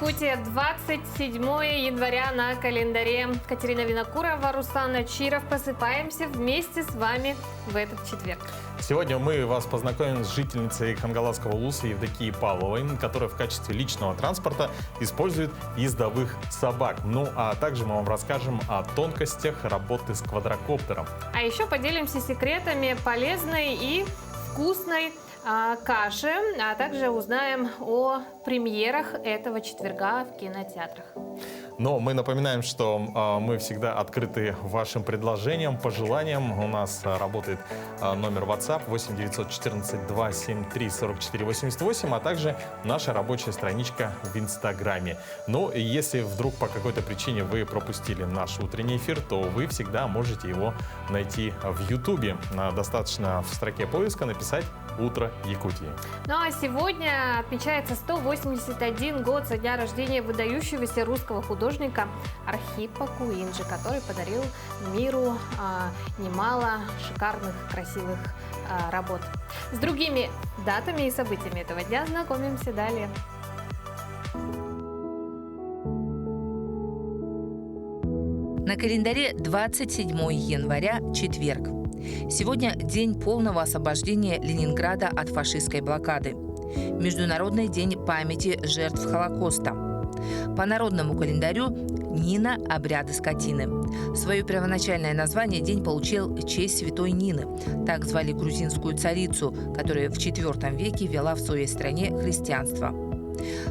Якутия, 27 января на календаре. Катерина Винокурова, Руслан Чиров. Просыпаемся вместе с вами в этот четверг. Сегодня мы вас познакомим с жительницей Хангаласского улуса Евдокией Павловой, которая в качестве личного транспорта использует ездовых собак. Ну, а также мы вам расскажем о тонкостях работы с квадрокоптером. А еще поделимся секретами полезной и вкусной каши, а также узнаем о премьерах этого четверга в кинотеатрах. Но мы напоминаем, что мы всегда открыты вашим предложениям, пожеланиям. У нас работает номер WhatsApp 8 914 273 44 88, а также наша рабочая страничка в Инстаграме. Ну, если вдруг по какой-то причине вы пропустили наш утренний эфир, то вы всегда можете его найти в Ютубе. Достаточно в строке поиска написать «Утро Якутии». Ну а сегодня отмечается 181 год со дня рождения выдающегося русского художника Архипа Куинджи, который подарил миру немало шикарных, красивых работ. С другими датами и событиями этого дня знакомимся далее. На календаре 27 января, четверг. Сегодня день полного освобождения Ленинграда от фашистской блокады. Международный день памяти жертв Холокоста. По народному календарю Нина – обряды скотины. Свое первоначальное название день получил в честь святой Нины. Так звали грузинскую царицу, которая в IV веке вела в своей стране христианство.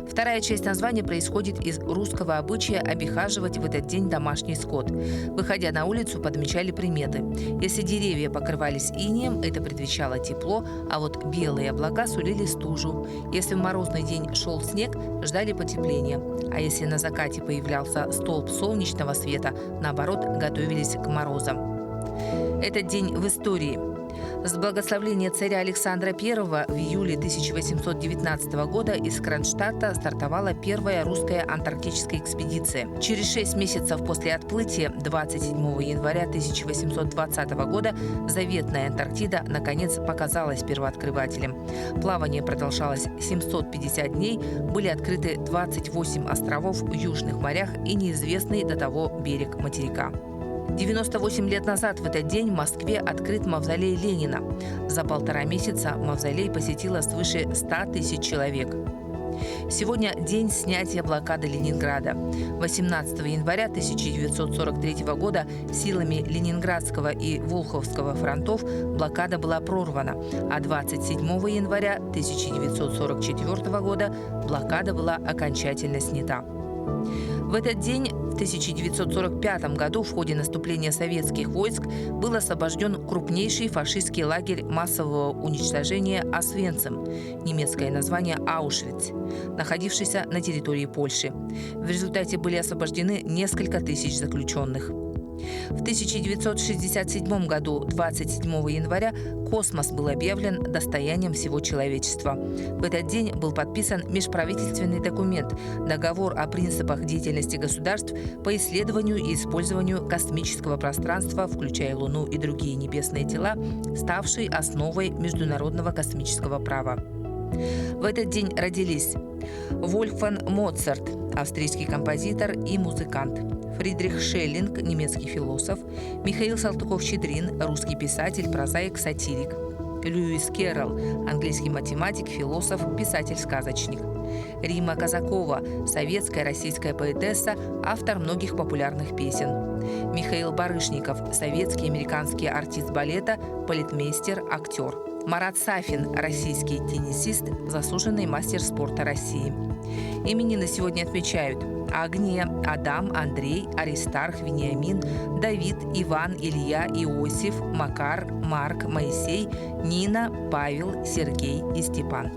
Вторая часть названия происходит из русского обычая обихаживать в этот день домашний скот. Выходя на улицу, подмечали приметы. Если деревья покрывались инеем, это предвещало тепло, а вот белые облака сулили стужу. Если в морозный день шел снег, ждали потепления. А если на закате появлялся столб солнечного света, наоборот, готовились к морозам. Этот день в истории. С благословения царя Александра I в июле 1819 года из Кронштадта стартовала первая русская антарктическая экспедиция. Через 6 месяцев после отплытия, 27 января 1820 года, заветная Антарктида наконец показалась первооткрывателем. Плавание продолжалось 750 дней, были открыты 28 островов в южных морях и неизвестный до того берег материка. 98 лет назад в этот день в Москве открыт мавзолей Ленина. За 1,5 месяца мавзолей посетило свыше 100 тысяч человек. Сегодня день снятия блокады Ленинграда. 18 января 1943 года силами Ленинградского и Волховского фронтов блокада была прорвана, а 27 января 1944 года блокада была окончательно снята. В этот день, в 1945 году, в ходе наступления советских войск был освобожден крупнейший фашистский лагерь массового уничтожения Освенцим, немецкое название Аушвиц, находившийся на территории Польши. В результате были освобождены несколько тысяч заключенных. В 1967 году, 27 января, космос был объявлен достоянием всего человечества. В этот день был подписан межправительственный документ «Договор о принципах деятельности государств по исследованию и использованию космического пространства, включая Луну и другие небесные тела», ставший основой международного космического права. В этот день родились Вольфган Моцарт, австрийский композитор и музыкант; Фридрих Шеллинг, немецкий философ; Михаил Салтыков-Щедрин, русский писатель, прозаик, сатирик; Льюис Керролл, английский математик, философ, писатель-сказочник; Римма Казакова, советская российская поэтесса, автор многих популярных песен; Михаил Барышников, советский американский артист балета, балетмейстер, актер; Марат Сафин, российский теннисист, заслуженный мастер спорта России. Именины сегодня отмечают Агния, Адам, Андрей, Аристарх, Вениамин, Давид, Иван, Илья, Иосиф, Макар, Марк, Моисей, Нина, Павел, Сергей и Степан.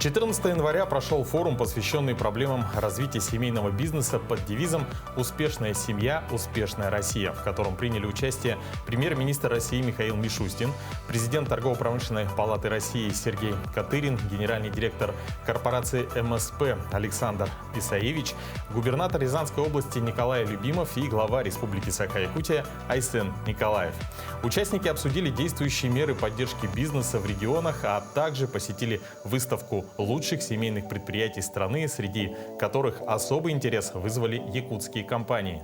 14 января прошел форум, посвященный проблемам развития семейного бизнеса под девизом «Успешная семья, успешная Россия», в котором приняли участие премьер-министр России Михаил Мишустин, президент Торгово-промышленной палаты России Сергей Катырин, генеральный директор корпорации МСП Александр Исаевич, губернатор Рязанской области Николай Любимов и глава Республики Саха-Якутия Айсен Николаев. Участники обсудили действующие меры поддержки бизнеса в регионах, а также посетили выставку лучших семейных предприятий страны, среди которых особый интерес вызвали якутские компании.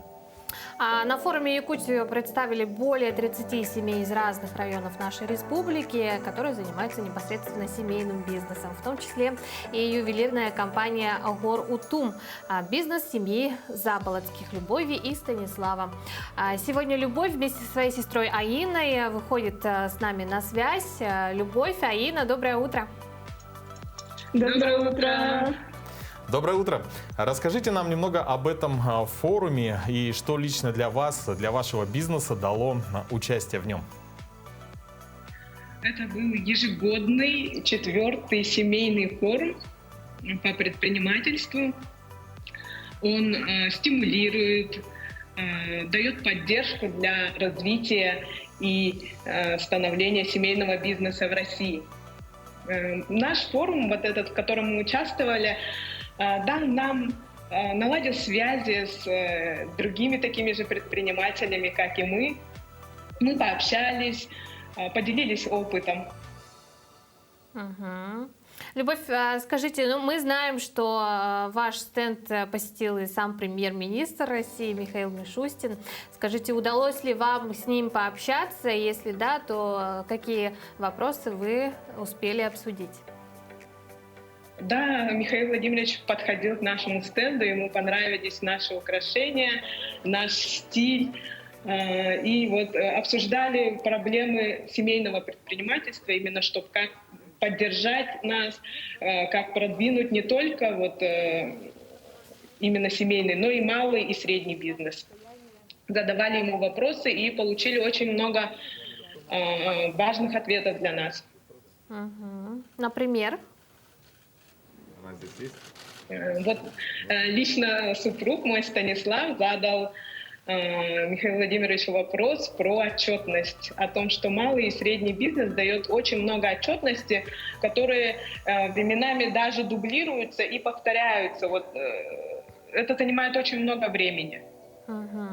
На форуме Якутию представили более 30 семей из разных районов нашей республики, которые занимаются непосредственно семейным бизнесом, в том числе и ювелирная компания «Гор Утум», бизнес семьи Заболотских Любови и Станислава. Сегодня Любовь вместе со своей сестрой Аиной выходит с нами на связь. Любовь, Аина, доброе утро. Доброе утро! Доброе утро! Расскажите нам немного об этом форуме и что лично для вас, для вашего бизнеса дало участие в нем. Это был ежегодный 4-й семейный форум по предпринимательству. Он стимулирует, дает поддержку для развития и становления семейного бизнеса в России. Наш форум, вот этот, в котором мы участвовали, дал нам, наладил связи с другими такими же предпринимателями, как и мы. Мы пообщались, поделились опытом. Угу. Любовь, скажите, мы знаем, что ваш стенд посетил и сам премьер-министр России Михаил Мишустин. Скажите, удалось ли вам с ним пообщаться? Если да, то какие вопросы вы успели обсудить? Да, Михаил Владимирович подходил к нашему стенду, ему понравились наши украшения, наш стиль. И вот обсуждали проблемы семейного предпринимательства, именно чтобы как поддержать нас, как продвинуть не только вот именно семейный, но и малый и средний бизнес. Задавали ему вопросы и получили очень много важных ответов для нас. Угу. Например? Вот лично супруг мой Станислав задал Михаилу Владимировичу вопрос про отчетность, о том, что малый и средний бизнес дает очень много отчетности, которые временами даже дублируются и повторяются. Вот, это занимает очень много времени.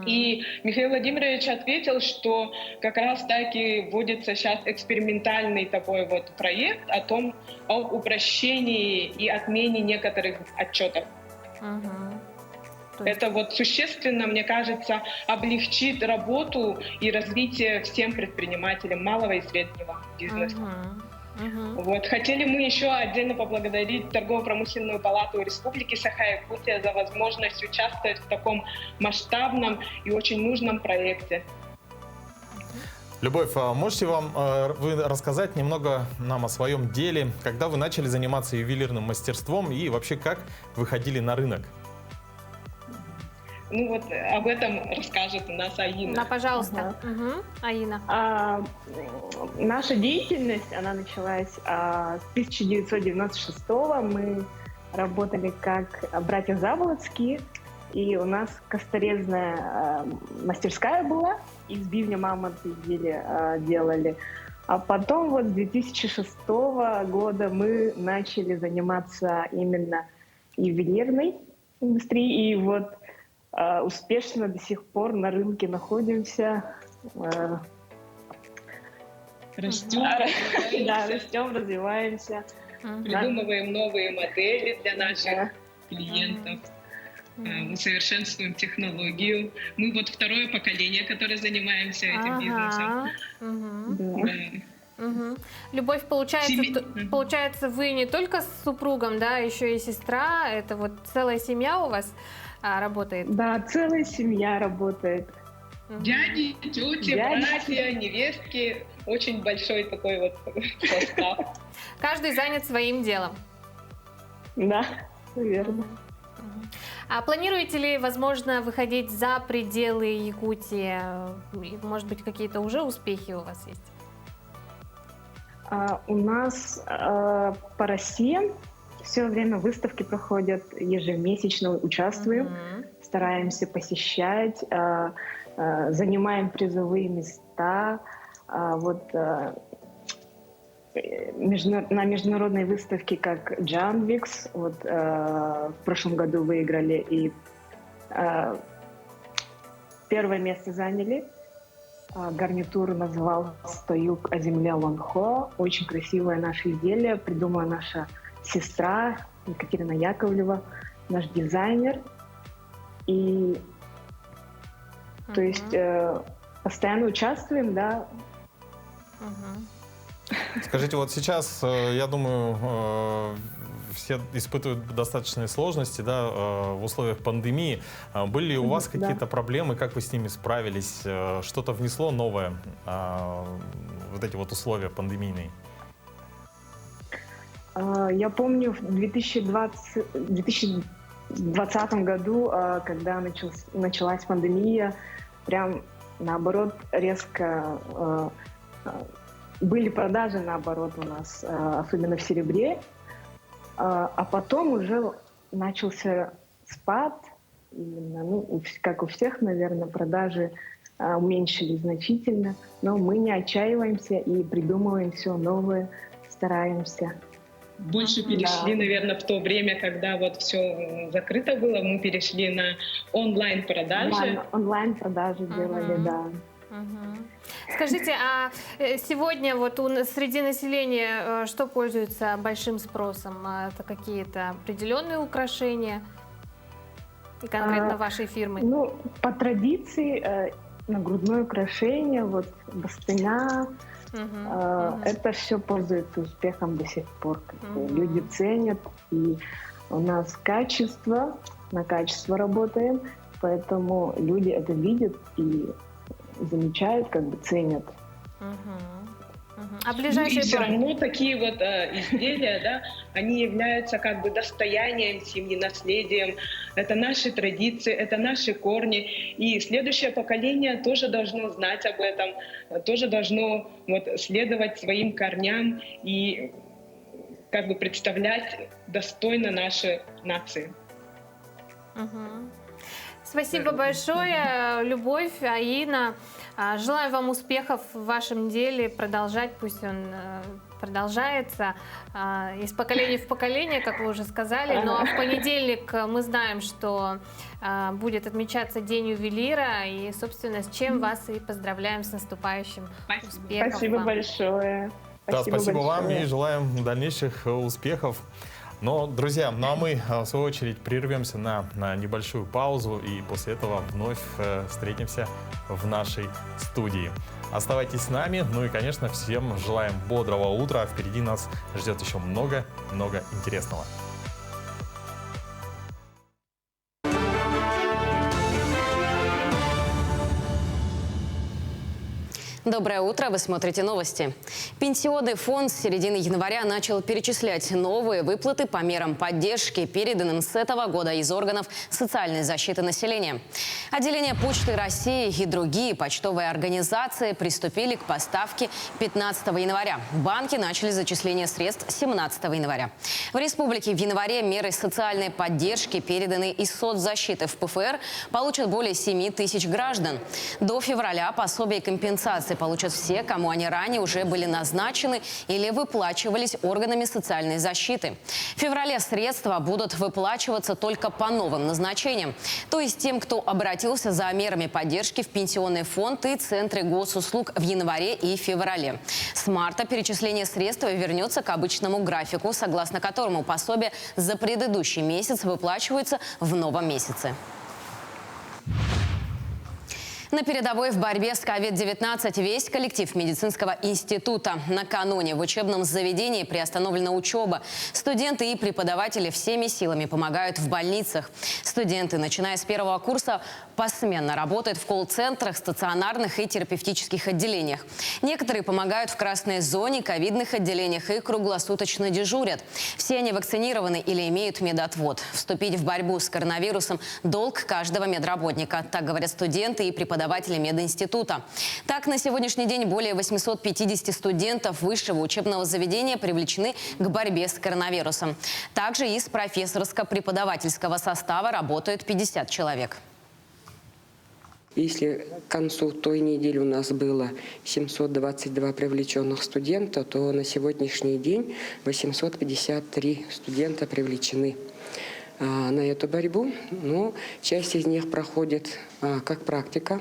И Михаил Владимирович ответил, что как раз таки вводится сейчас экспериментальный такой вот проект о упрощении и отмене некоторых отчетов. Это вот существенно, мне кажется, облегчит работу и развитие всем предпринимателям малого и среднего бизнеса. Вот. Хотели мы еще отдельно поблагодарить Торгово-промышленную палату Республики Саха-Якутия за возможность участвовать в таком масштабном и очень нужном проекте. Любовь, можете вы рассказать немного нам о своем деле, когда вы начали заниматься ювелирным мастерством и вообще как выходили на рынок? Ну вот об этом расскажет у нас Аина. Да, пожалуйста. Аина. Наша деятельность, она началась с 1996 года. Мы работали как братья Заболотские, и у нас косторезная мастерская была, из бивня мамонты делали. А потом вот с 2006 года мы начали заниматься именно ювелирной индустрией, и вот успешно до сих пор на рынке находимся. Растем, да, растем, развиваемся. Придумываем новые модели для наших клиентов. Усовершенствуем технологию. Мы вот второе поколение, которое занимаемся этим бизнесом. Любовь, получается, вы не только с супругом, да, еще и сестра, это вот целая семья у вас работает? Да, целая семья работает. Дяди, тети, братья, невестки. Очень большой такой вот состав. Каждый занят своим делом. Да, верно. А планируете ли, возможно, выходить за пределы Якутии? Может быть, какие-то уже успехи у вас есть? У нас по России все время выставки проходят, ежемесячно участвуем, стараемся посещать, занимаем призовые места. На международной выставке, как Джанвикс, в прошлом году выиграли и первое место заняли. Гарнитур назывался «Стоюк о земле Лонхо». Очень красивое наше изделие, придумала наша сестра Екатерина Яковлева, наш дизайнер. И то есть постоянно участвуем, да. Скажите, вот сейчас, я думаю, все испытывают достаточные сложности, да, в условиях пандемии. Были ли у вас какие-то проблемы, как вы с ними справились? Что-то внесло новое вот эти вот условия пандемийные? Я помню в 2020 году, когда началась пандемия, прям наоборот резко были продажи, наоборот, у нас, особенно в серебре. А потом уже начался спад. Именно, как у всех, наверное, продажи уменьшились значительно. Но мы не отчаиваемся и придумываем все новое, стараемся. Больше перешли, наверное, в то время, когда вот все закрыто было, мы перешли на онлайн-продажи. Онлайн-продажи делали, да. Скажите, а сегодня вот среди населения что пользуется большим спросом? Это какие-то определенные украшения конкретно вашей фирмы? По традиции нагрудное украшение, бастыня, это все пользуется успехом до сих пор. Люди ценят, и у нас на качество работаем, поэтому люди это видят и замечают, ценят. А ближайшие... И все равно такие вот изделия, да, они являются достоянием семьи, наследием. Это наши традиции, это наши корни. И следующее поколение тоже должно знать об этом, тоже должно следовать своим корням и представлять достойно наши нации. Спасибо большое, Любовь, Аина. Желаю вам успехов в вашем деле, продолжать, пусть он продолжается из поколения в поколение, как вы уже сказали. Но в понедельник мы знаем, что будет отмечаться День ювелира, и, собственно, с чем вас и поздравляем с наступающим успехом. Спасибо большое. Спасибо вам и желаем дальнейших успехов. Но, друзья, а мы, в свою очередь, прервемся на небольшую паузу и после этого вновь встретимся в нашей студии. Оставайтесь с нами, и, конечно, всем желаем бодрого утра. Впереди нас ждет еще много интересного. Доброе утро, вы смотрите новости. Пенсионный фонд с середины января начал перечислять новые выплаты по мерам поддержки, переданным с этого года из органов социальной защиты населения. Отделение Почты России и другие почтовые организации приступили к поставке 15 января. Банки начали зачисление средств 17 января. В республике в январе меры социальной поддержки, переданные из соцзащиты в ПФР, получат более 7 тысяч граждан. До февраля пособие и компенсации получат все, кому они ранее уже были назначены или выплачивались органами социальной защиты. В феврале средства будут выплачиваться только по новым назначениям, то есть тем, кто обратился за мерами поддержки в пенсионный фонд и центры госуслуг в январе и феврале. С марта перечисление средств вернется к обычному графику, согласно которому пособие за предыдущий месяц выплачивается в новом месяце. На передовой в борьбе с COVID-19 весь коллектив медицинского института. Накануне в учебном заведении приостановлена учеба. Студенты и преподаватели всеми силами помогают в больницах. Студенты, начиная с первого курса, посменно работают в колл-центрах, стационарных и терапевтических отделениях. Некоторые помогают в красной зоне, ковидных отделениях и круглосуточно дежурят. Все они вакцинированы или имеют медотвод. Вступить в борьбу с коронавирусом – долг каждого медработника. Так говорят студенты и преподаватели преподаватели мединститута. Так, на сегодняшний день более 850 студентов высшего учебного заведения привлечены к борьбе с коронавирусом. Также из профессорско-преподавательского состава работают 50 человек. Если к концу той недели у нас было 722 привлеченных студента, то на сегодняшний день 853 студента привлечены на эту борьбу. Но часть из них проходит как практика,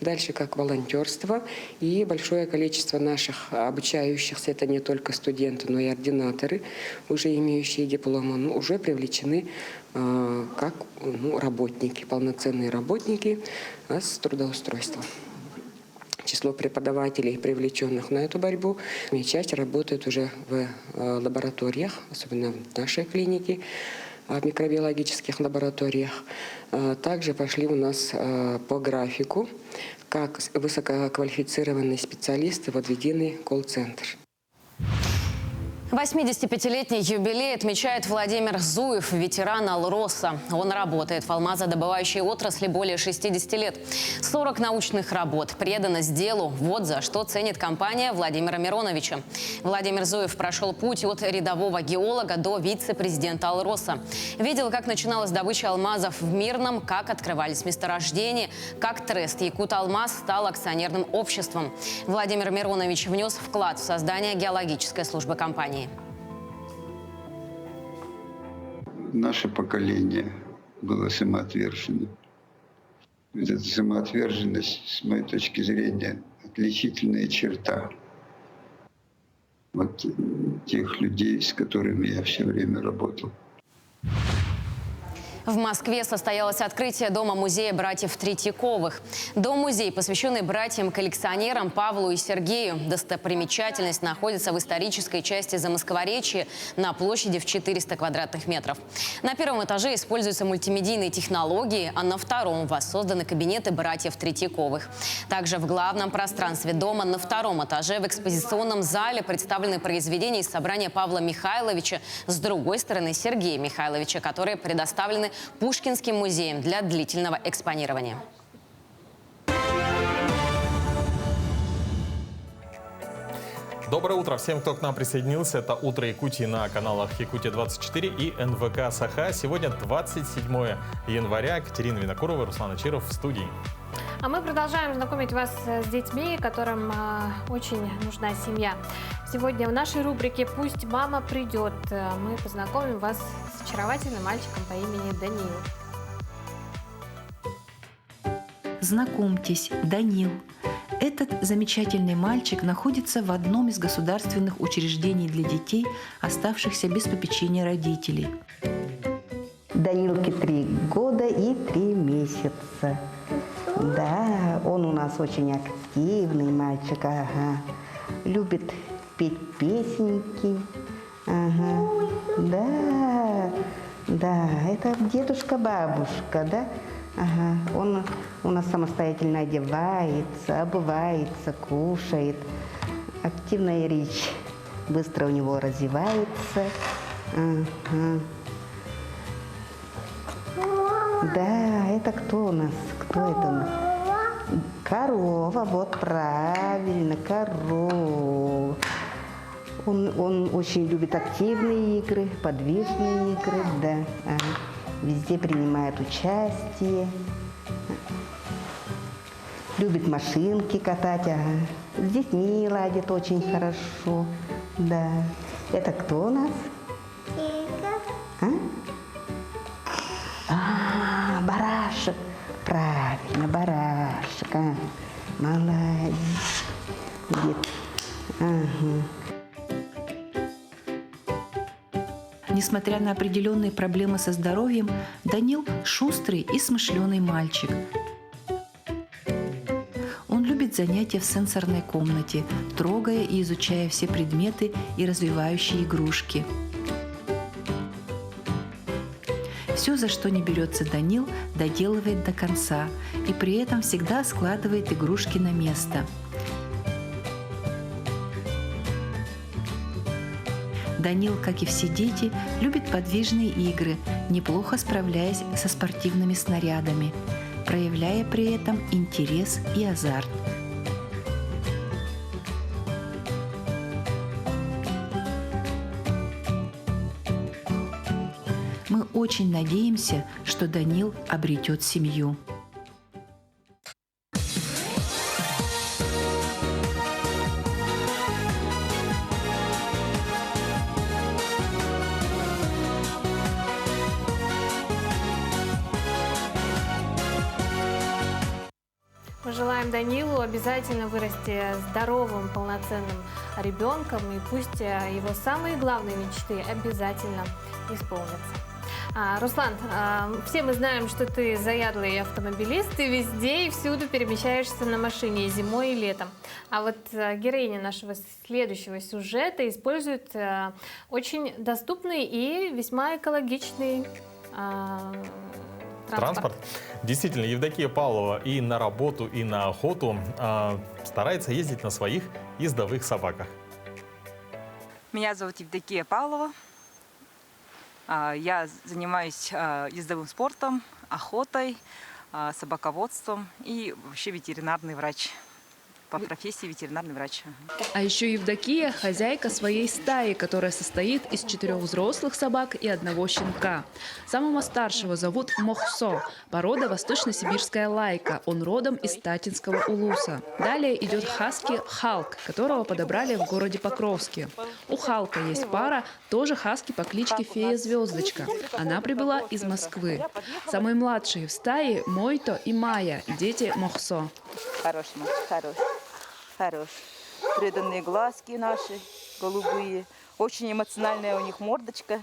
дальше как волонтерство. И большое количество наших обучающихся, это не только студенты, но и ординаторы, уже имеющие дипломы, уже привлечены как работники, полноценные работники с трудоустройством. Число преподавателей, привлеченных на эту борьбу, часть работает уже в лабораториях, особенно в нашей клинике, в микробиологических лабораториях. Также пошли у нас по графику, как высококвалифицированные специалисты в отведенный колл-центр. 85-летний юбилей отмечает Владимир Зуев, ветеран Алроса. Он работает в алмазодобывающей отрасли более 60 лет. 40 научных работ, преданность делу. Вот за что ценит компания Владимира Мироновича. Владимир Зуев прошел путь от рядового геолога до вице-президента Алроса. Видел, как начиналась добыча алмазов в Мирном, как открывались месторождения, как Трест Якуталмаз стал акционерным обществом. Владимир Миронович внес вклад в создание геологической службы компании. Наше поколение было самоотвержено. Эта самоотверженность, с моей точки зрения, отличительная черта вот тех людей, с которыми я все время работал. В Москве состоялось открытие дома-музея братьев Третьяковых. Дом-музей, посвященный братьям-коллекционерам Павлу и Сергею. Достопримечательность находится в исторической части Замоскворечья на площади в 400 квадратных метров. На первом этаже используются мультимедийные технологии, а на втором воссозданы кабинеты братьев Третьяковых. Также в главном пространстве дома на втором этаже в экспозиционном зале представлены произведения из собрания Павла Михайловича, с другой стороны Сергея Михайловича, которые предоставлены Пушкинским музеем для длительного экспонирования. Доброе утро всем, кто к нам присоединился. Это «Утро Якутии» на каналах Якутия-24 и НВК Саха. Сегодня 27 января. Катерина Винокурова, Руслан Ачиров в студии. А мы продолжаем знакомить вас с детьми, которым очень нужна семья. Сегодня в нашей рубрике «Пусть мама придет» мы познакомим вас с очаровательным мальчиком по имени Даниил. Знакомьтесь, Даниил. Этот замечательный мальчик находится в одном из государственных учреждений для детей, оставшихся без попечения родителей. Данилке 3 года и 3 месяца. Да, он у нас очень активный мальчик, ага. Любит петь песенки, ага. Да, это дедушка-бабушка, да? Ага. Он у нас самостоятельно одевается, обувается, кушает. Активная речь быстро у него развивается. Ага. Да, это кто у нас? Кто это у нас? Корова, вот правильно, корова. Он очень любит активные игры, подвижные игры, да. Ага. Везде принимает участие. Любит машинки катать, ага. С детьми ладит очень хорошо, да. Это кто у нас? Барашек. Правильно, барашек. Молодец. Ага. Несмотря на определенные проблемы со здоровьем, Даниил шустрый и смышленый мальчик. Он любит занятия в сенсорной комнате, трогая и изучая все предметы и развивающие игрушки. Все, за что не берется Даниил, доделывает до конца и при этом всегда складывает игрушки на место. Даниил, как и все дети, любит подвижные игры, неплохо справляясь со спортивными снарядами. проявляя при этом интерес и азарт. Мы очень надеемся, что Данил обретет семью. Мы желаем Данилу обязательно вырасти здоровым, полноценным ребенком, и пусть его самые главные мечты обязательно исполнятся. Руслан, все мы знаем, что ты заядлый автомобилист, ты везде и всюду перемещаешься на машине и зимой, и летом. А вот героиня нашего следующего сюжета использует очень доступный и весьма экологичный транспорт. Действительно, Евдокия Павлова и на работу, и на охоту старается ездить на своих ездовых собаках. Меня зовут Евдокия Павлова. Я занимаюсь ездовым спортом, охотой, собаководством и вообще ветеринарный врач. По профессии ветеринарный врач. А еще Евдокия – хозяйка своей стаи, которая состоит из 4 взрослых собак и 1 щенка. Самого старшего зовут Мохсо, порода восточно-сибирская лайка. Он родом из Татинского улуса. Далее идет хаски Халк, которого подобрали в городе Покровске. У Халка есть пара, тоже хаски по кличке Фея Звездочка. Она прибыла из Москвы. Самые младшие в стае – Мойто и Майя, дети Мохсо. Хороший мальчик, хорош. Преданные глазки наши, голубые. Очень эмоциональная у них мордочка.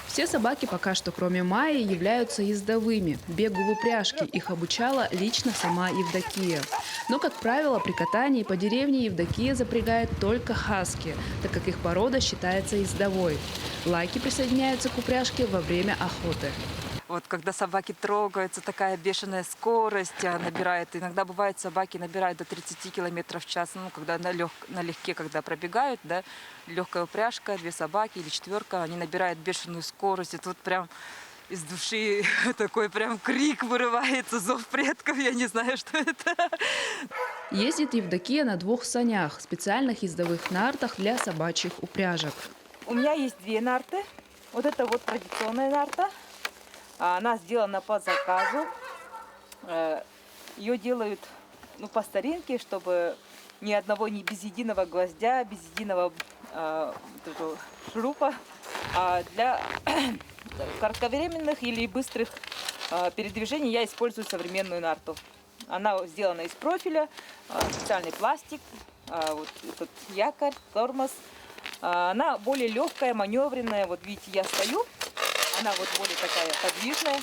Все собаки пока что, кроме Майи, являются ездовыми. Бегу в упряжке их обучала лично сама Евдокия. Но, как правило, при катании по деревне Евдокия запрягает только хаски, так как их порода считается ездовой. Лайки присоединяются к упряжке во время охоты. Вот когда собаки трогаются, такая бешеная скорость набирает. Иногда бывает, собаки набирают до 30 км в час. Ну, когда налегке, когда пробегают, да, легкая упряжка, 2 собаки или 4, они набирают бешеную скорость. И тут прям из души такой прям крик вырывается, зов предков. Я не знаю, что это. Ездит Евдокия на 2 санях, специальных ездовых нартах для собачьих упряжек. У меня есть 2 нарты. Вот это вот традиционная нарта. Она сделана по заказу. Ее делают по старинке, чтобы ни без единого гвоздя, без единого шурупа. Для кратковременных или быстрых передвижений я использую современную нарту. Она сделана из профиля, специальный пластик, вот этот якорь, тормоз. Она более легкая, маневренная. Вот видите, я стою. Она вот более такая подвижная,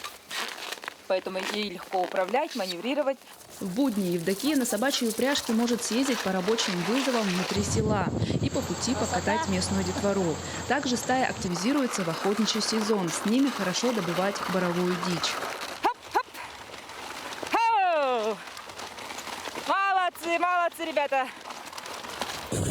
поэтому ей легко управлять, маневрировать. В будни Евдокия на собачьей упряжке может съездить по рабочим вызовам внутри села и по пути покатать местную детвору. Также стая активизируется в охотничий сезон. С ними хорошо добывать боровую дичь. Молодцы, ребята!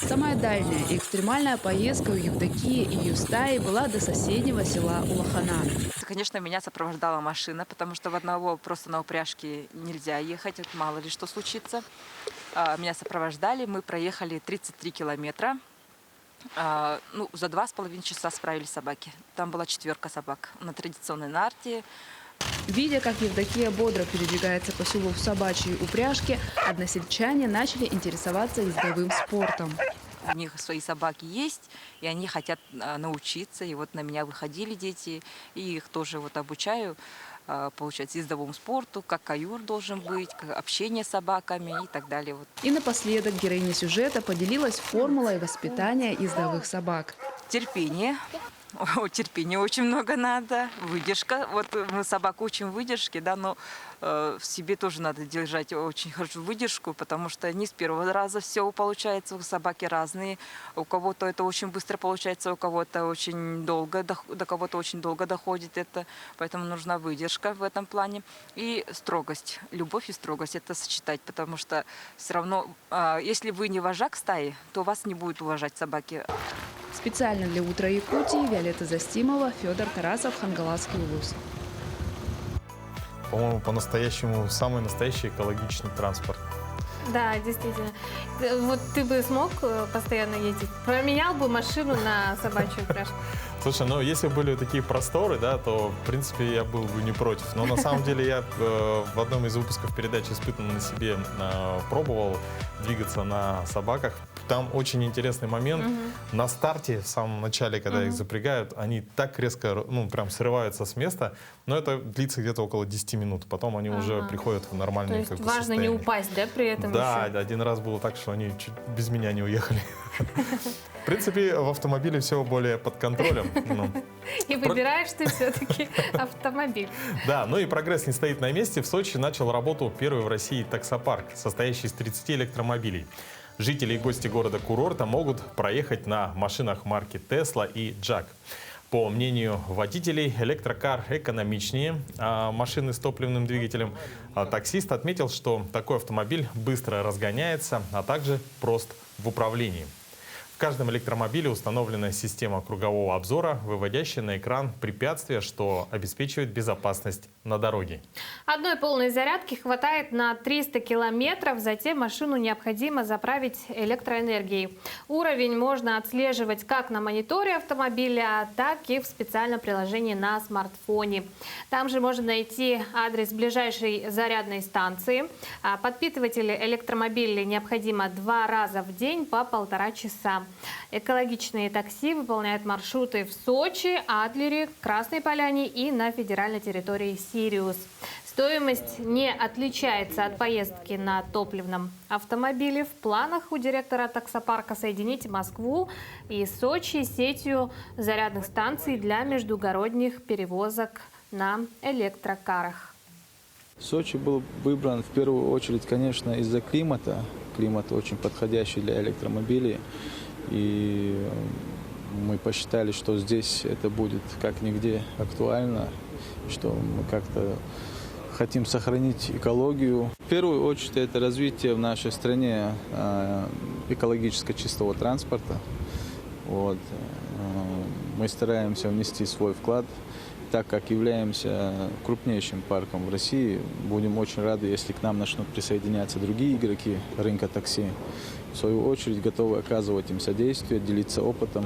Самая дальняя и экстремальная поездка у Евдокии и ее стаи была до соседнего села Улахана. Конечно, меня сопровождала машина, потому что в одного просто на упряжке нельзя ехать, это мало ли что случится. Меня сопровождали, мы проехали 33 километра. За 2,5 часа справились собаки. Там была 4 собак на традиционной нарте. Видя, как Евдокия бодро передвигается по селу в собачьей упряжке, односельчане начали интересоваться ездовым спортом. У них свои собаки есть, и они хотят научиться. И вот на меня выходили дети, и их тоже вот обучаю, получается, ездовому спорту, как каюр должен быть, как общение с собаками и так далее. И напоследок героиня сюжета поделилась формулой воспитания ездовых собак. Терпение. Терпения очень много надо, выдержка. Вот мы собаку учим выдержке, да, но в себе тоже надо держать очень хорошую выдержку, потому что не с первого раза все получается. У собаки разные. У кого-то это очень быстро получается, у кого-то очень долго, до кого-то очень долго доходит это. Поэтому нужна выдержка в этом плане. И строгость. Любовь и строгость это сочетать, потому что все равно, если вы не вожак стаи, то вас не будет уважать собаки. Специально для «Утра Якутии» Виолетта Застимова, Федор Тарасов, Хангаласский улус. по-моему, по-настоящему самый настоящий экологичный транспорт. Да, действительно. Вот ты бы смог постоянно ездить? Променял бы машину на собачью упряжку? Слушай, ну если бы были такие просторы, да, то, в принципе, я был бы не против. Но на самом деле я в одном из выпусков передачи «Испытанно на себе» пробовал двигаться на собаках. Там очень интересный момент. На старте, в самом начале, когда их запрягают, они так резко, ну, прям срываются с места. Но это длится где-то около 10 минут. Потом они уже приходят в нормальное состояние. То есть важно не упасть, да, при этом? Да, еще? один раз было так, что они чуть без меня не уехали. В принципе, в автомобиле все более под контролем. И выбираешь ты все-таки автомобиль. Да, ну и прогресс не стоит на месте. В Сочи начал работу первый в России таксопарк, состоящий из 30 электромобилей. Жители и гости города-курорта могут проехать на машинах марки Tesla и Jack. По мнению водителей, электрокар экономичнее машины с топливным двигателем. Таксист отметил, что такой автомобиль быстро разгоняется, а также прост в управлении. В каждом электромобиле установлена система кругового обзора, выводящая на экран препятствия, что обеспечивает безопасность на дороге. Одной полной зарядки хватает на 300 километров, затем машину необходимо заправить электроэнергией. Уровень можно отслеживать как на мониторе автомобиля, так и в специальном приложении на смартфоне. Там же можно найти адрес ближайшей зарядной станции. Подпитыватель электромобиля необходимо 2 раза в день по 1,5 часа. Экологичные такси выполняют маршруты в Сочи, Адлере, Красной Поляне и на федеральной территории Сириус. Стоимость не отличается от поездки на топливном автомобиле. В планах у директора таксопарка соединить Москву и Сочи с сетью зарядных станций для междугородних перевозок на электрокарах. Сочи был выбран в первую очередь, конечно, из-за климата. Климат очень подходящий для электромобилей. И мы посчитали, что здесь это будет как нигде актуально, что мы как-то хотим сохранить экологию. В первую очередь это развитие в нашей стране экологически чистого транспорта. Вот. Мы стараемся внести свой вклад. Так как являемся крупнейшим парком в России, будем очень рады, если к нам начнут присоединяться другие игроки рынка такси. В свою очередь готовы оказывать им содействие, делиться опытом.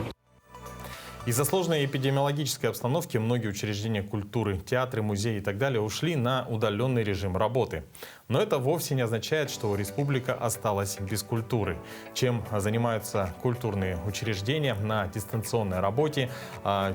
Из-за сложной эпидемиологической обстановки многие учреждения культуры, театры, музеи и так далее ушли на удаленный режим работы. Но это вовсе не означает, что республика осталась без культуры. Чем занимаются культурные учреждения на дистанционной работе,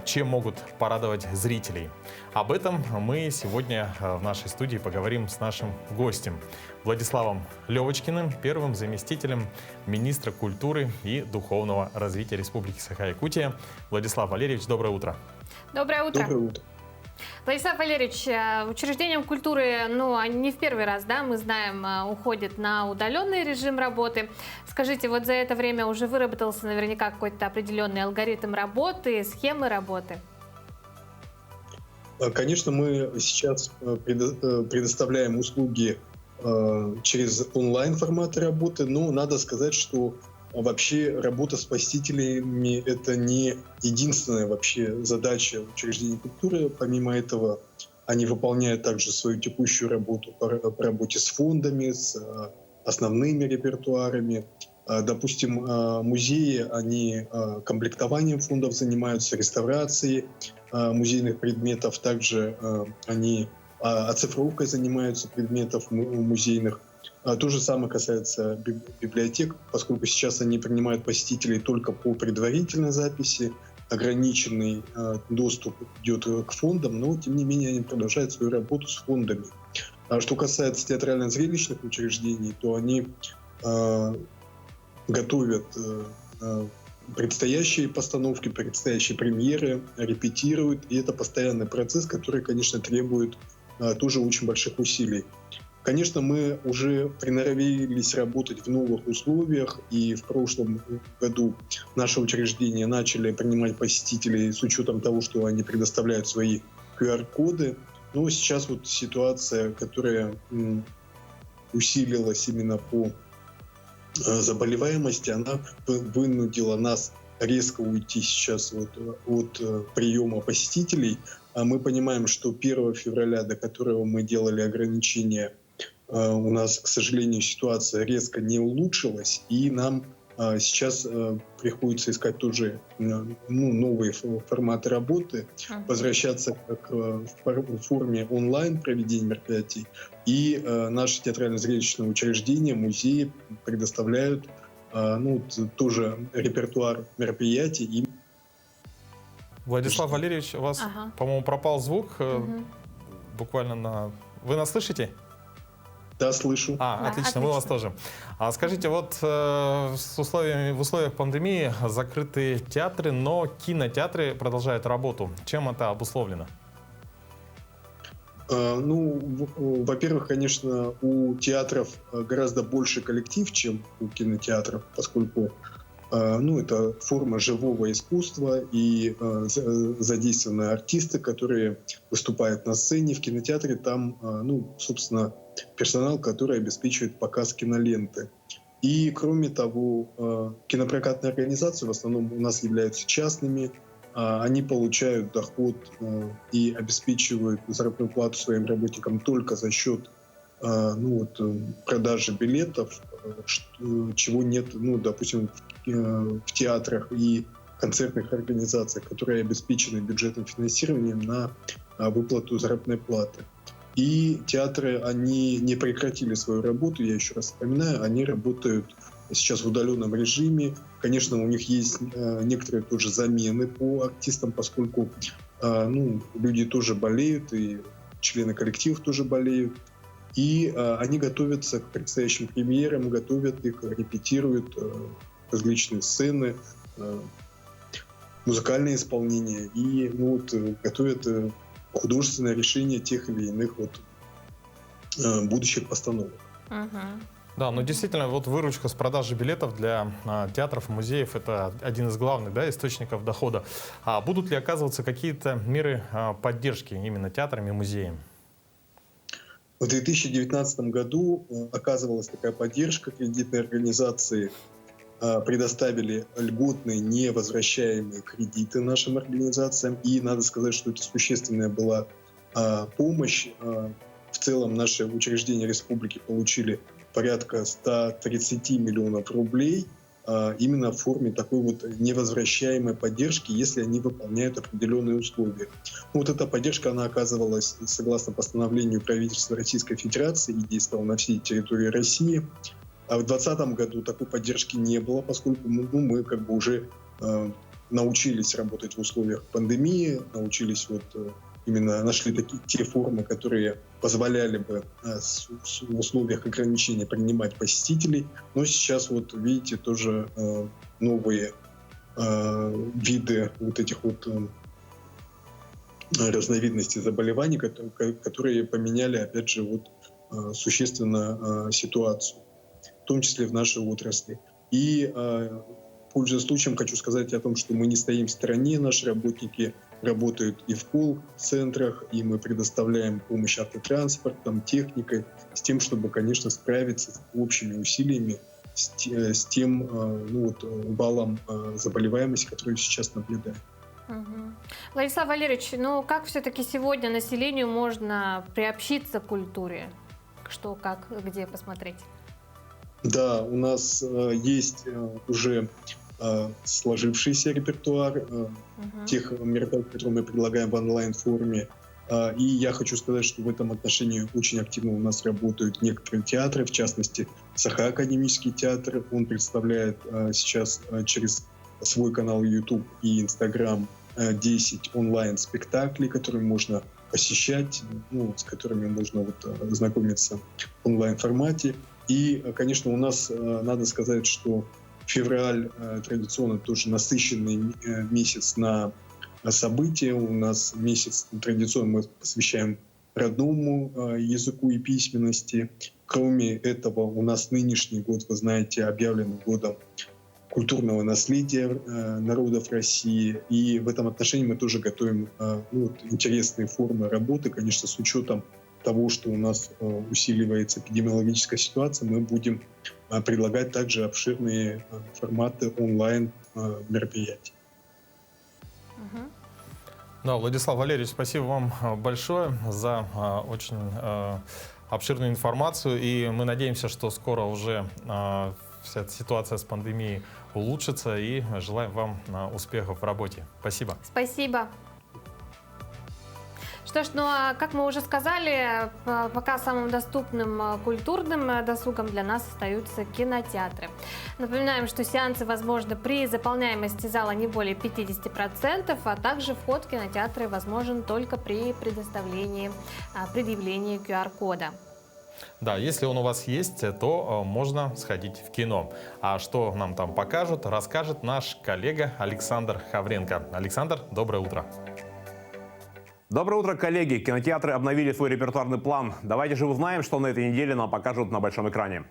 чем могут порадовать зрителей. Об этом мы сегодня в нашей студии поговорим с нашим гостем Владиславом Левочкиным, первым заместителем министра культуры и духовного развития Республики Саха-Якутия. Владислав Валерьевич, доброе утро. Доброе утро. Доброе утро. Владислав Валерьевич, учреждениям культуры, не в первый раз, да, мы знаем, уходят на удаленный режим работы. Скажите, вот за это время уже выработался наверняка какой-то определенный алгоритм работы, схемы работы? Конечно, мы сейчас предоставляем услуги через онлайн-форматы работы, но надо сказать, что вообще работа с посетителями – это не единственная вообще задача учреждений культуры. Помимо этого, они выполняют также свою текущую работу по работе с фондами, с основными репертуарами. Допустим, музеи, они комплектованием фондов занимаются, реставрацией музейных предметов. Также они оцифровкой занимаются предметов музейных. То же самое касается библиотек, поскольку сейчас они принимают посетителей только по предварительной записи, ограниченный доступ идет к фондам, но тем не менее они продолжают свою работу с фондами. А что касается театрально-зрелищных учреждений, то они готовят предстоящие постановки, предстоящие премьеры, репетируют, и это постоянный процесс, который, конечно, требует тоже очень больших усилий. Конечно, мы уже приноровились работать в новых условиях, и в прошлом году наши учреждения начали принимать посетителей с учетом того, что они предоставляют свои QR-коды. Но сейчас вот ситуация, которая усилилась именно по заболеваемости, она вынудила нас резко уйти сейчас от приема посетителей. мы понимаем, что 1 февраля, до которого мы делали ограничения, у нас, к сожалению, ситуация резко не улучшилась, и нам сейчас приходится искать тоже новые форматы работы, возвращаться в форме онлайн проведения мероприятий. И наши театрально-зрелищные учреждения, музеи предоставляют тоже репертуар мероприятий. И... Владислав Валерьевич, у вас, по-моему, пропал звук буквально на... Вы нас слышите? Да, слышу. Отлично, мы вас тоже. Скажите, вот в условиях пандемии закрыты театры, но кинотеатры продолжают работу. Чем это обусловлено? Во-первых, конечно, у театров гораздо больше коллектив, чем у кинотеатров, поскольку это форма живого искусства и задействованы артисты, которые выступают на сцене. В кинотеатре там, собственно, персонал, который обеспечивает показ киноленты. И, кроме того, кинопрокатные организации в основном у нас являются частными. Они получают доход и обеспечивают заработную плату своим работникам только за счет продажи билетов, чего нет, допустим, в театрах и концертных организациях, которые обеспечены бюджетным финансированием на выплату заработной платы. И театры, они не прекратили свою работу, я еще раз вспоминаю, они работают сейчас в удаленном режиме. Конечно, у них есть некоторые тоже замены по артистам, поскольку люди тоже болеют, и члены коллективов тоже болеют. И они готовятся к предстоящим премьерам, готовят их, репетируют различные сцены, музыкальное исполнение и готовят художественное решение тех или иных будущих постановок. Да, но действительно, выручка с продажи билетов для театров и музеев – это один из главных источников дохода. А будут ли оказываться какие-то меры поддержки именно театрам и музеям? В 2019 году оказывалась такая поддержка. Кредитные организации предоставили льготные, невозвращаемые кредиты нашим организациям. И надо сказать, что это существенная была помощь. В целом наши учреждения республики получили порядка 130 миллионов рублей именно в форме такой невозвращаемой поддержки, если они выполняют определенные условия. Эта поддержка, она оказывалась согласно постановлению правительства Российской Федерации и действовала на всей территории России. А в 2020 году такой поддержки не было, поскольку мы уже научились работать в условиях пандемии, научились именно нашли те формы, которые позволяли бы в условиях ограничений принимать посетителей. Но сейчас, видите, тоже новые виды этих разновидностей заболеваний, которые поменяли, опять же, существенно ситуацию, в том числе в нашей отрасли. И, пользуясь случаем, хочу сказать о том, что мы не стоим в стороне, наши работники работают и в колл-центрах, и мы предоставляем помощь автотранспортом, техникой, с тем, чтобы, конечно, справиться с общими усилиями, с тем валом заболеваемости, который сейчас наблюдаем. Владислав Валерьевич, как все-таки сегодня населению можно приобщиться к культуре? Что, как, где посмотреть? Да, у нас есть уже сложившийся репертуар тех мероприятий, которые мы предлагаем в онлайн-форме. И я хочу сказать, что в этом отношении очень активно у нас работают некоторые театры, в частности, Саха-академический театр. Он представляет сейчас через свой канал YouTube и Instagram 10 онлайн-спектаклей, которые можно посещать, с которыми можно знакомиться в онлайн-формате. И, конечно, у нас, надо сказать, что февраль традиционно тоже насыщенный месяц на события. У нас месяц традиционно мы посвящаем родному языку и письменности. Кроме этого, у нас нынешний год, вы знаете, объявлен годом культурного наследия народов России. И в этом отношении мы тоже готовим интересные формы работы, конечно, с учетом того, что у нас усиливается эпидемиологическая ситуация, мы будем предлагать также обширные форматы онлайн мероприятий. Да, Владислав Валерьевич, спасибо вам большое за очень обширную информацию. И мы надеемся, что скоро уже вся эта ситуация с пандемией улучшится. И желаем вам успехов в работе. Спасибо. Спасибо. Что ж, ну а как мы уже сказали, пока самым доступным культурным досугом для нас остаются кинотеатры. Напоминаем, что сеансы возможны при заполняемости зала не более 50%, а также вход в кинотеатры возможен только при предъявлении QR-кода. Да, если он у вас есть, то можно сходить в кино. А что нам там покажут, расскажет наш коллега Александр Хавренко. Александр, доброе утро. Доброе утро, коллеги! Кинотеатры обновили свой репертуарный план. Давайте же узнаем, что на этой неделе нам покажут на большом экране.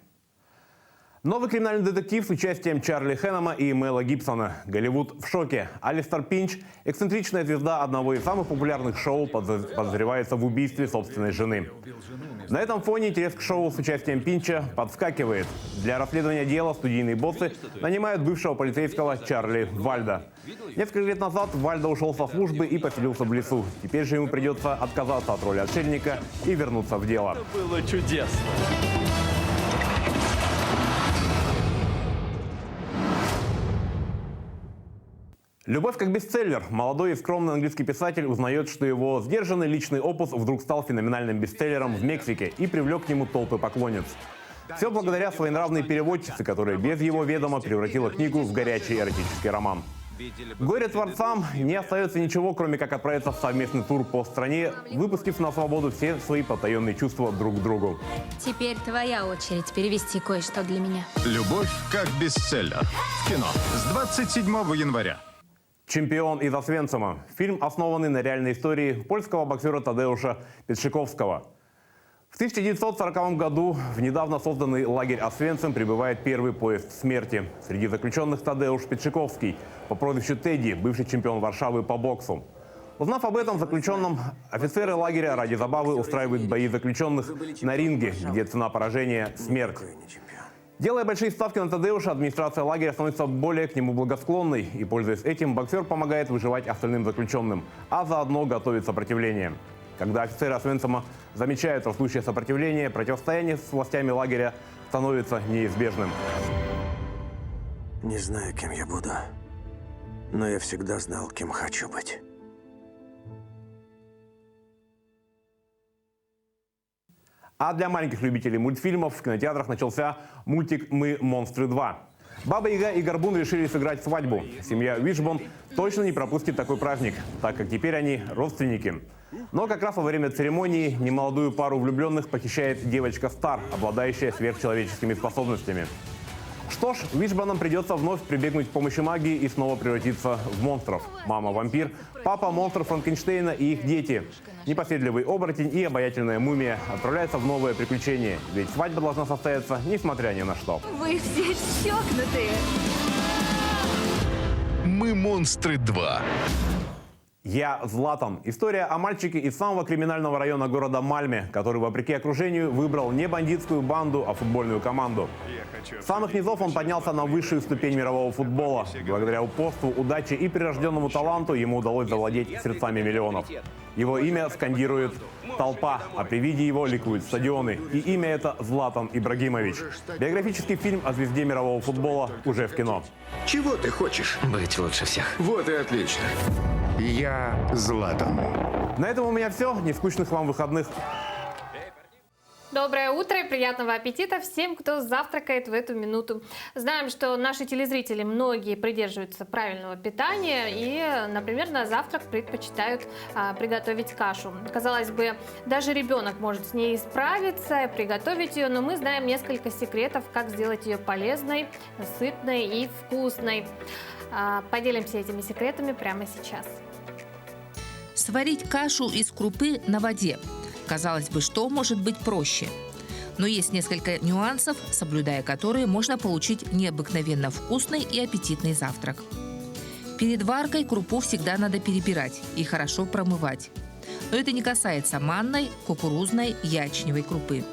Новый криминальный детектив с участием Чарли Хэннема и Мэла Гибсона. Голливуд в шоке. Алистер Пинч, эксцентричная звезда одного из самых популярных шоу, подозревается в убийстве собственной жены. На этом фоне интерес к шоу с участием Пинча подскакивает. Для расследования дела студийные боссы нанимают бывшего полицейского Чарли Вальда. Несколько лет назад Вальда ушел со службы и поселился в лесу. Теперь же ему придется отказаться от роли отшельника и вернуться в дело. Это было чудесно. Любовь как бестселлер. Молодой и скромный английский писатель узнает, что его сдержанный личный опус вдруг стал феноменальным бестселлером в Мексике и привлек к нему толпы поклонниц. Все благодаря своенравной переводчице, которая без его ведома превратила книгу в горячий эротический роман. Горе-творцам не остается ничего, кроме как отправиться в совместный тур по стране, выпустив на свободу все свои потаенные чувства друг к другу. Теперь твоя очередь перевести кое-что для меня. «Любовь как бестселлер» в кино с 27 января. «Чемпион из Освенцима». Фильм, основанный на реальной истории польского боксера Тадеуша Петшиковского. В 1940 году в недавно созданный лагерь Освенцим прибывает первый поезд смерти. Среди заключенных Тадеуш Петшиковский, по прозвищу Тедди, бывший чемпион Варшавы по боксу. Узнав об этом заключенном, офицеры лагеря ради забавы устраивают бои заключенных на ринге, где цена поражения – смерть. Делая большие ставки на Тадеуша, администрация лагеря становится более к нему благосклонной. И, пользуясь этим, боксер помогает выживать остальным заключенным, а заодно готовит сопротивление. Когда офицеры Освенцима замечают растущее сопротивление, противостояние с властями лагеря становится неизбежным. Не знаю, кем я буду, но я всегда знал, кем хочу быть. А для маленьких любителей мультфильмов в кинотеатрах начался мультик «Мы монстры 2». Баба-Яга и Горбун решили сыграть свадьбу. Семья Вишбон точно не пропустит такой праздник, так как теперь они родственники. Но как раз во время церемонии немолодую пару влюбленных похищает девочка Стар, обладающая сверхчеловеческими способностями. Что ж, Вишбонам придется вновь прибегнуть к помощи магии и снова превратиться в монстров. Мама – вампир, папа – монстр Франкенштейна и их дети. Непоседливый оборотень и обаятельная мумия отправляются в новое приключение. Ведь свадьба должна состояться, несмотря ни на что. Вы все чокнутые. «Мы монстры 2». «Я Златан». История о мальчике из самого криминального района города Мальме, который, вопреки окружению, выбрал не бандитскую банду, а футбольную команду. С самых низов он поднялся на высшую ступень мирового футбола. Благодаря упорству, удаче и прирожденному таланту ему удалось завладеть сердцами миллионов. Его имя скандирует толпа, а при виде его ликуют стадионы. И имя это Златан Ибрагимович. Биографический фильм о звезде мирового футбола уже в кино. Чего ты хочешь? Быть лучше всех. Вот и отлично. «Я Златан». На этом у меня все. Нескучных вам выходных. Доброе утро и приятного аппетита всем, кто завтракает в эту минуту. Знаем, что наши телезрители многие придерживаются правильного питания и, например, на завтрак предпочитают приготовить кашу. Казалось бы, даже ребенок может с ней справиться, приготовить ее, но мы знаем несколько секретов, как сделать ее полезной, сытной и вкусной. Поделимся этими секретами прямо сейчас. Сварить кашу из крупы на воде. Казалось бы, что может быть проще? Но есть несколько нюансов, соблюдая которые можно получить необыкновенно вкусный и аппетитный завтрак. Перед варкой крупу всегда надо перебирать и хорошо промывать. Но это не касается манной, кукурузной, ячневой крупы.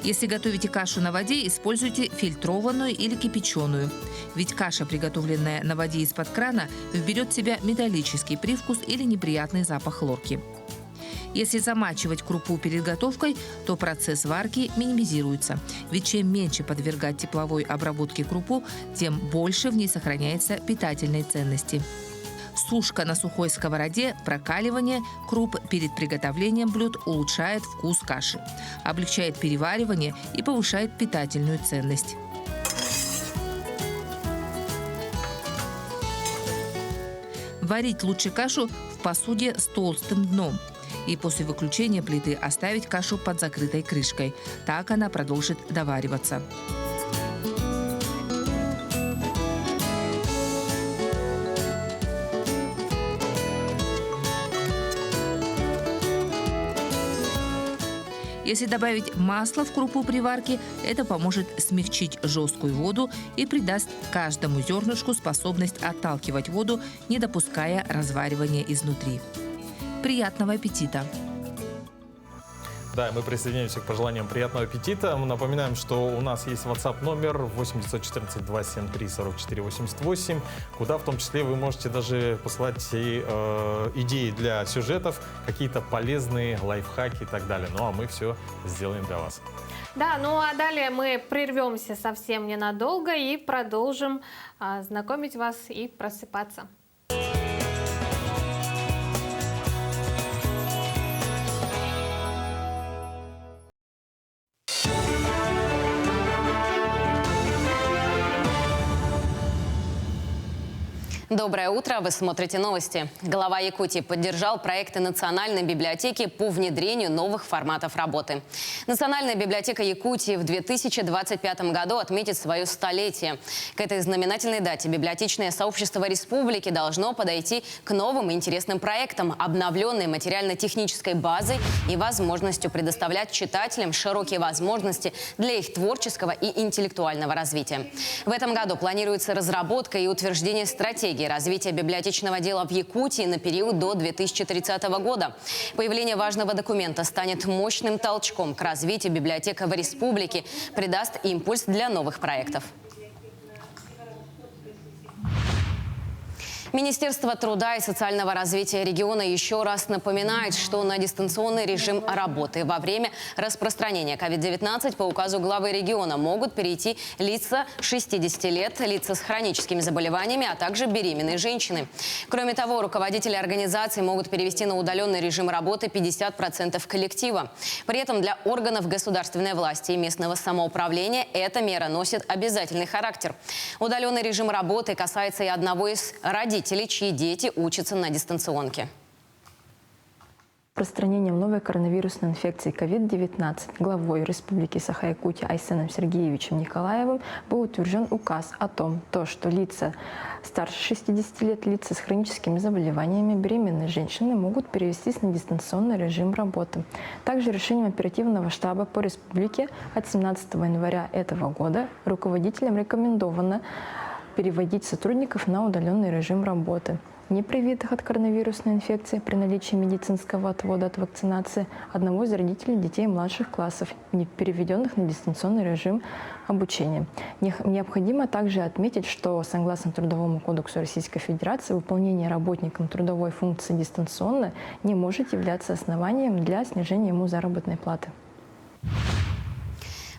Если готовите кашу на воде, используйте фильтрованную или кипяченую. Ведь каша, приготовленная на воде из-под крана, вберет в себя металлический привкус или неприятный запах хлорки. Если замачивать крупу перед готовкой, то процесс варки минимизируется. Ведь чем меньше подвергать тепловой обработке крупу, тем больше в ней сохраняется питательной ценности. Сушка на сухой сковороде, прокаливание круп перед приготовлением блюд улучшает вкус каши, облегчает переваривание и повышает питательную ценность. Варить лучше кашу в посуде с толстым дном. И после выключения плиты оставить кашу под закрытой крышкой. Так она продолжит довариваться. Если добавить масло в крупу при варке, это поможет смягчить жесткую воду и придаст каждому зернышку способность отталкивать воду, не допуская разваривания изнутри. Приятного аппетита! Да, мы присоединяемся к пожеланиям приятного аппетита. Мы напоминаем, что у нас есть WhatsApp номер 8 914 273 44 88, куда в том числе вы можете даже посылать идеи для сюжетов, какие-то полезные лайфхаки и так далее. Ну а мы все сделаем для вас. Да, ну а далее мы прервемся совсем ненадолго и продолжим знакомить вас и просыпаться. Доброе утро, вы смотрите новости. Глава Якутии поддержал проекты Национальной библиотеки по внедрению новых форматов работы. Национальная библиотека Якутии в 2025 году отметит свое столетие. К этой знаменательной дате библиотечное сообщество республики должно подойти к новым и интересным проектам, обновленной материально-технической базой и возможностью предоставлять читателям широкие возможности для их творческого и интеллектуального развития. В этом году планируется разработка и утверждение стратегии развития библиотечного дела в Якутии на период до 2030 года. Появление важного документа станет мощным толчком к развитию библиотек в республике, придаст импульс для новых проектов. Министерство труда и социального развития региона еще раз напоминает, что на дистанционный режим работы во время распространения COVID-19 по указу главы региона могут перейти лица 60 лет, лица с хроническими заболеваниями, а также беременные женщины. Кроме того, руководители организаций могут перевести на удаленный режим работы 50% коллектива. При этом для органов государственной власти и местного самоуправления эта мера носит обязательный характер. Удаленный режим работы касается и одного из родителей, чьи дети учатся на дистанционке. Распространением новой коронавирусной инфекции COVID-19 главой Республики Саха-Якутия Айсеном Сергеевичем Николаевым был утвержден указ о том, что лица старше 60 лет, лица с хроническими заболеваниями, беременные женщины могут перевестись на дистанционный режим работы. Также решением оперативного штаба по республике от 17 января этого года руководителям рекомендовано переводить сотрудников на удаленный режим работы. Не привитых от коронавирусной инфекции при наличии медицинского отвода от вакцинации одного из родителей детей младших классов, не переведенных на дистанционный режим обучения. Необходимо также отметить, что согласно Трудовому кодексу Российской Федерации выполнение работником трудовой функции дистанционно не может являться основанием для снижения ему заработной платы.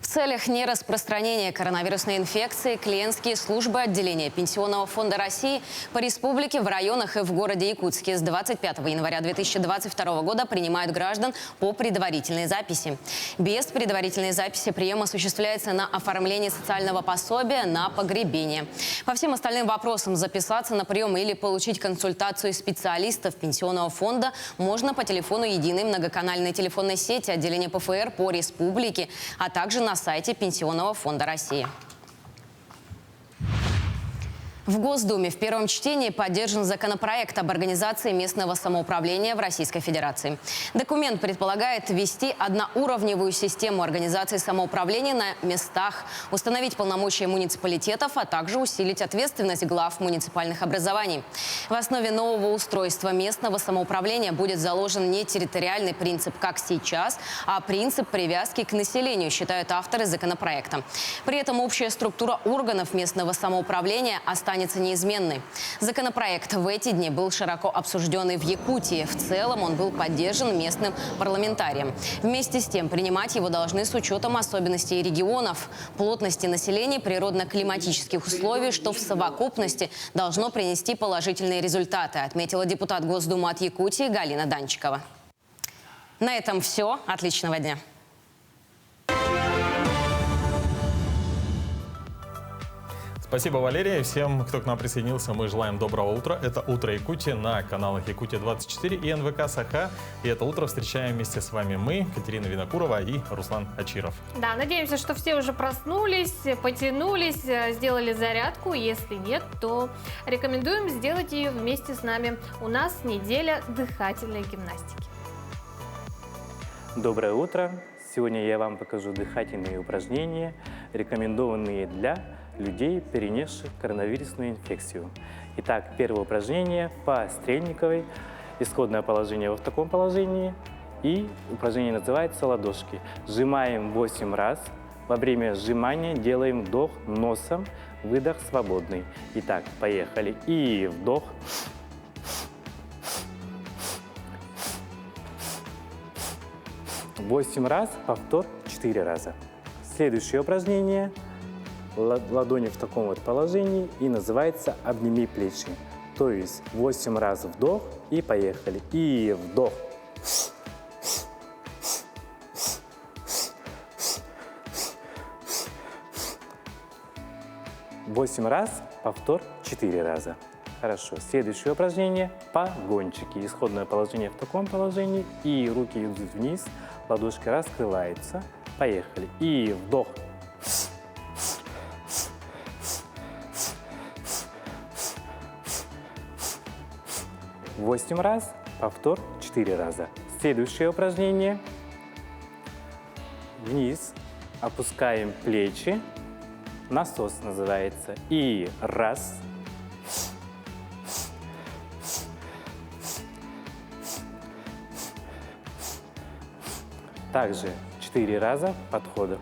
В целях нераспространения коронавирусной инфекции клиентские службы отделения Пенсионного фонда России по республике в районах и в городе Якутске с 25 января 2022 года принимают граждан по предварительной записи. Без предварительной записи прием осуществляется на оформление социального пособия, на погребение. По всем остальным вопросам записаться на прием или получить консультацию специалистов Пенсионного фонда можно по телефону единой многоканальной телефонной сети отделения ПФР по республике, а также на сайте Пенсионного фонда России. В Госдуме в первом чтении поддержан законопроект об организации местного самоуправления в Российской Федерации. Документ предполагает ввести одноуровневую систему организации самоуправления на местах, установить полномочия муниципалитетов, а также усилить ответственность глав муниципальных образований. В основе нового устройства местного самоуправления будет заложен не территориальный принцип, как сейчас, а принцип привязки к населению, считают авторы законопроекта. При этом общая структура органов местного самоуправления останется неизменной. Законопроект в эти дни был широко обсужден и в Якутии. В целом он был поддержан местным парламентарием. Вместе с тем принимать его должны с учетом особенностей регионов, плотности населения, природно-климатических условий, что в совокупности должно принести положительные результаты, отметила депутат Госдумы от Якутии Галина Данчикова. На этом все. Отличного дня. Спасибо, Валерия. И всем, кто к нам присоединился, мы желаем доброго утра. Это «Утро Якутии» на каналах Якутия-24 и НВК Саха. И это утро встречаем вместе с вами мы, Катерина Винокурова и Руслан Ачиров. Да, надеемся, что все уже проснулись, потянулись, сделали зарядку. Если нет, то рекомендуем сделать ее вместе с нами. У нас неделя дыхательной гимнастики. Доброе утро. Сегодня я вам покажу дыхательные упражнения, рекомендованные для людей, перенесших коронавирусную инфекцию. Итак, первое упражнение по Стрельниковой. Исходное положение вот в таком положении. И упражнение называется ладошки. Сжимаем 8 раз. Во время сжимания делаем вдох носом, выдох свободный. Итак, поехали. И вдох. Восемь раз, повтор 4 раза. Следующее упражнение. Ладони в таком вот положении и называется «Обними плечи». То есть 8 раз вдох и поехали. И вдох. Восемь раз, повтор 4 раза. Хорошо. Следующее упражнение – погончики. Исходное положение в таком положении. И руки идут вниз, ладошки раскрываются. Поехали. И вдох. 8 раз, повтор 4 раза. Следующее упражнение. Вниз опускаем плечи. Насос называется. И раз. Также 4 раза подхода.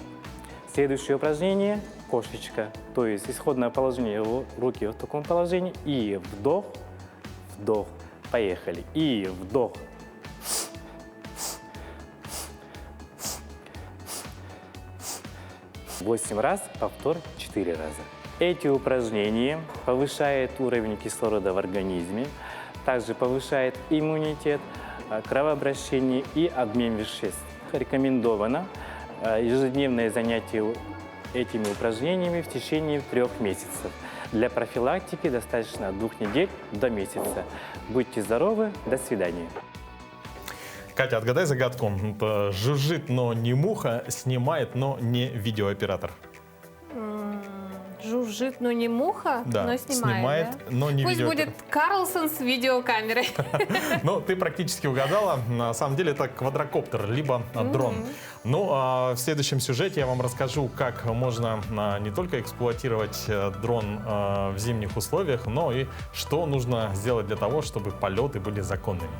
Следующее упражнение – кошечка. То есть исходное положение, руки в таком положении. И вдох, вдох. Поехали. И вдох. Восемь раз, повтор 4 раза. Эти упражнения повышают уровень кислорода в организме, также повышает иммунитет, кровообращение и обмен веществ. Рекомендовано ежедневное занятие этими упражнениями в течение 3 месяцев. Для профилактики достаточно 2 недель до месяца. Будьте здоровы, до свидания. Катя, отгадай загадку. Это жужжит, но не муха, снимает, но не видеооператор. Жужжит, но не муха, да, но снимает, да? Но не Пусть видеооператор. будет Карлсон с видеокамерой. Ну, ты практически угадала. На самом деле это квадрокоптер, либо дрон. Ну, а в следующем сюжете я вам расскажу, как можно не только эксплуатировать дрон в зимних условиях, но и что нужно сделать для того, чтобы полеты были законными.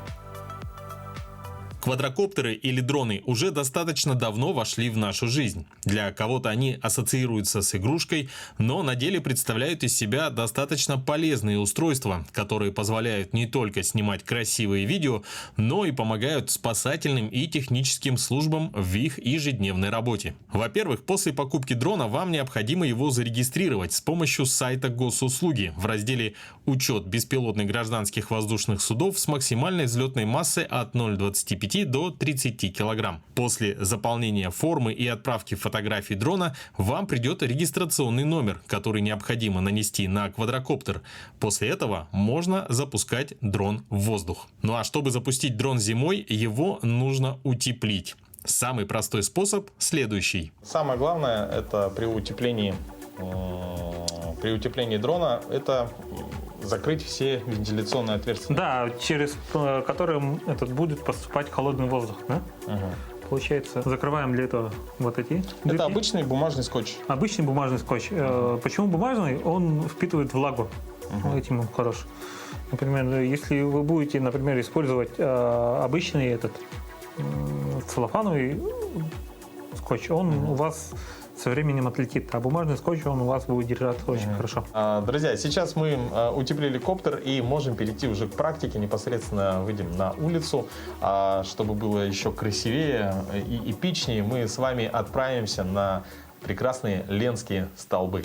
Квадрокоптеры или дроны уже достаточно давно вошли в нашу жизнь. Для кого-то они ассоциируются с игрушкой, но на деле представляют из себя достаточно полезные устройства, которые позволяют не только снимать красивые видео, но и помогают спасательным и техническим службам в их ежедневной работе. Во-первых, после покупки дрона вам необходимо его зарегистрировать с помощью сайта госуслуги в разделе «Учет беспилотных гражданских воздушных судов с максимальной взлетной массой от 0,25 до 30 килограмм. После заполнения формы и отправки фотографий дрона вам придет регистрационный номер, который необходимо нанести на квадрокоптер. После этого можно запускать дрон в воздух. Ну а чтобы запустить дрон зимой, его нужно утеплить. Самый простой способ следующий. Самое главное, это при утеплении при утеплении дрона это закрыть все вентиляционные отверстия. Да, через которым будет поступать холодный воздух. Да? Получается, закрываем для этого вот эти дырки. Это обычный бумажный скотч. Обычный бумажный скотч. Почему бумажный? Он впитывает влагу. Этим он хорош. Например, если вы будете, например, использовать обычный этот целлофановый скотч, он у вас со временем отлетит, а бумажный скотч он у вас будет держаться очень хорошо. Друзья, сейчас мы утеплили коптер и можем перейти уже к практике. Непосредственно выйдем на улицу. Чтобы было еще красивее и эпичнее, мы с вами отправимся на прекрасные Ленские столбы.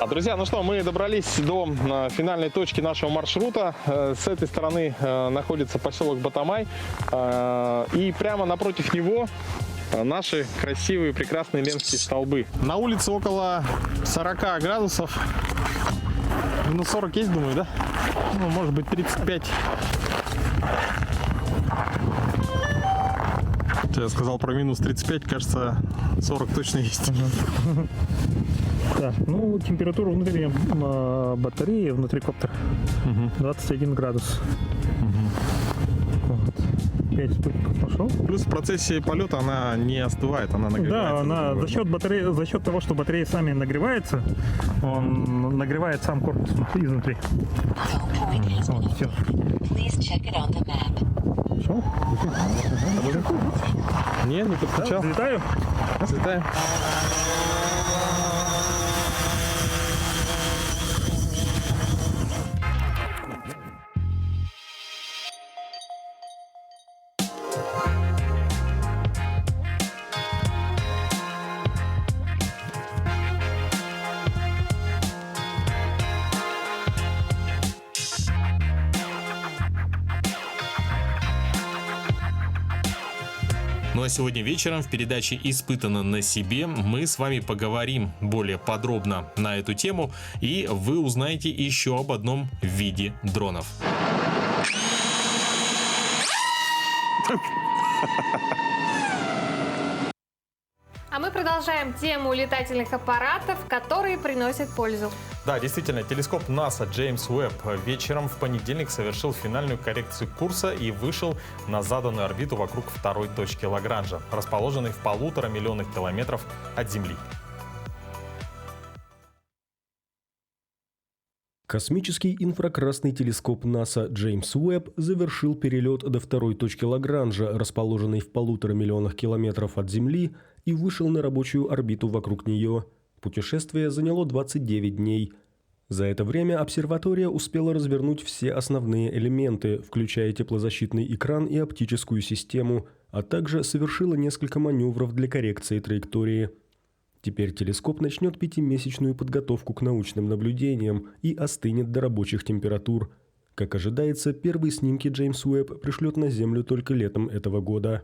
Друзья, ну что, мы добрались до финальной точки нашего маршрута. С этой стороны находится поселок Батамай. И прямо напротив него наши красивые, прекрасные Ленские столбы. На улице около 40 градусов. Ну, 40 есть, думаю, да? Ну, может быть, 35. Я сказал про минус 35, кажется, 40 точно есть. Да, ну, температура внутри батареи, внутри коптера 21 градус. Вот. 5 спутников пошел. Плюс в процессе полета она не остывает, она нагревается. Да, она за счет батареи, за счет того, что батарея сами нагревается, он нагревает сам корпус изнутри. Вот, все. Что? Нет, не подключал. Взлетаю? Взлетаю. Ну а сегодня вечером в передаче «Испытано на себе» мы с вами поговорим более подробно на эту тему, и вы узнаете еще об одном виде дронов. А мы продолжаем тему летательных аппаратов, которые приносят пользу. Да, действительно, телескоп НАСА Джеймс Уэбб вечером в понедельник совершил финальную коррекцию курса и вышел на заданную орбиту вокруг второй точки Лагранжа, расположенной в 1,5 миллиона километров от Земли. Космический инфракрасный телескоп НАСА Джеймс Уэбб завершил перелет до второй точки Лагранжа, расположенной в 1,5 миллиона километров от Земли, и вышел на рабочую орбиту вокруг нее. Путешествие заняло 29 дней. За это время обсерватория успела развернуть все основные элементы, включая теплозащитный экран и оптическую систему, а также совершила несколько маневров для коррекции траектории. Теперь телескоп начнет 5-месячную подготовку к научным наблюдениям и остынет до рабочих температур. Как ожидается, первые снимки Джеймс Уэбб пришлет на Землю только летом этого года.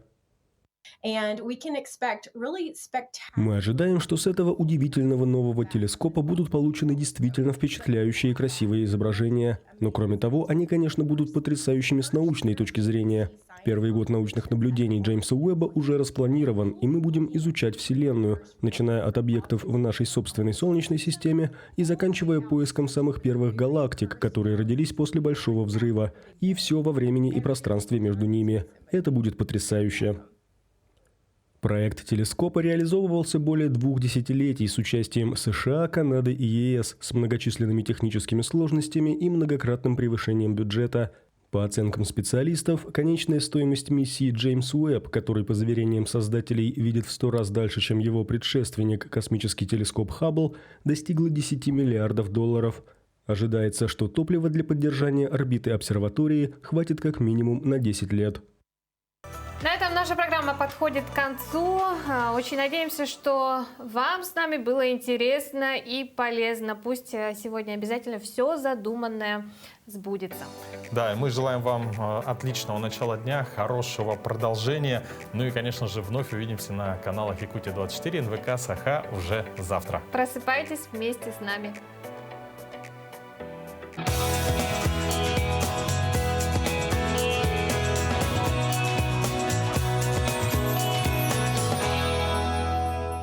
Мы ожидаем, что с этого удивительного нового телескопа будут получены действительно впечатляющие и красивые изображения. Но кроме того, они, конечно, будут потрясающими с научной точки зрения. Первый год научных наблюдений Джеймса Уэбба уже распланирован, и мы будем изучать Вселенную, начиная от объектов в нашей собственной Солнечной системе и заканчивая поиском самых первых галактик, которые родились после Большого взрыва, и все во времени и пространстве между ними. Это будет потрясающе. Проект телескопа реализовывался более 2 десятилетий с участием США, Канады и ЕС, с многочисленными техническими сложностями и многократным превышением бюджета. По оценкам специалистов, конечная стоимость миссии Джеймс Уэбб, который, по заверениям создателей, видит в 100 раз дальше, чем его предшественник, космический телескоп Хаббл, достигла $10 миллиардов. Ожидается, что топлива для поддержания орбиты обсерватории хватит как минимум на 10 лет. На этом наша программа подходит к концу. Очень надеемся, что вам с нами было интересно и полезно. Пусть сегодня обязательно все задуманное сбудется. Да, и мы желаем вам отличного начала дня, хорошего продолжения. Ну и, конечно же, вновь увидимся на каналах Якутия 24, НВК Саха уже завтра. Просыпайтесь вместе с нами.